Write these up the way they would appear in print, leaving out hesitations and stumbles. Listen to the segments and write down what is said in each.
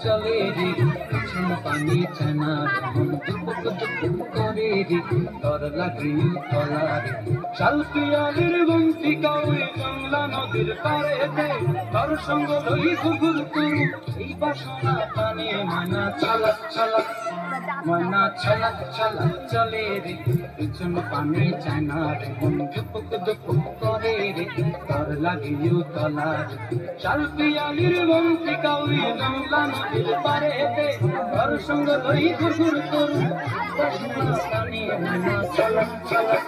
চলে রে পানি ছানা করে রে তর লাগে তলার শাল পিয়ালির বংশী কাউরি জংলা নদীর পাড়েতে তর সঙ্গ লই ঘুরঘুর করু এই বাসনা টানে ময়না ছলক ছলক ময়না ছলক ছলক চলে রে পিছন পানি ছানা রে মন দুপুক দুপুক করে রে তর লাগে তলার শাল পিয়ালির বংশী কাউরি জংলা নদীর পাড়েতে তর সঙ্গ লই ঘুরঘুর করু বাসনা টানে ময়না ছলক ছলক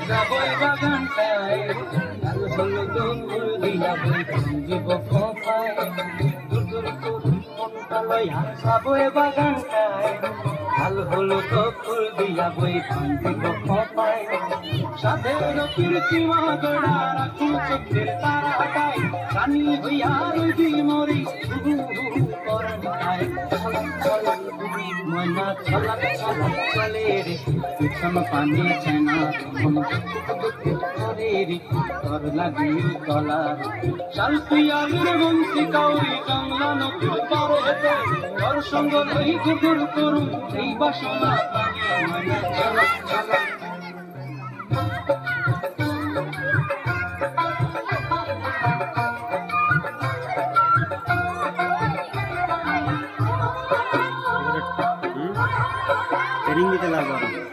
যাবই বাগানটায় লাল হলুদ ফুল দিয়া বই ভাঙ্গিব খোপায় দূর মনটা লইয়া যাবই বাগানটায় লাল হলুদ ফুল দিয়া বই ভাঙ্গিব খোপায় সাধের কীর্তি মাগড়া রাখি চোখের তারাটায় রানী হইয়া রইবি মরি ময়না ছলক ছলক চলে রে পিছন পানি ছানা করে রে তর লাগিও তলার শাল পিয়ালির বংশী কাউরি জংলা নদীর পাড়েতে তর সঙ্গ লই ঘুরঘুর করু এই বাসনা ময়না ছলক ছলক ট্রেনিং দিতে লাগবে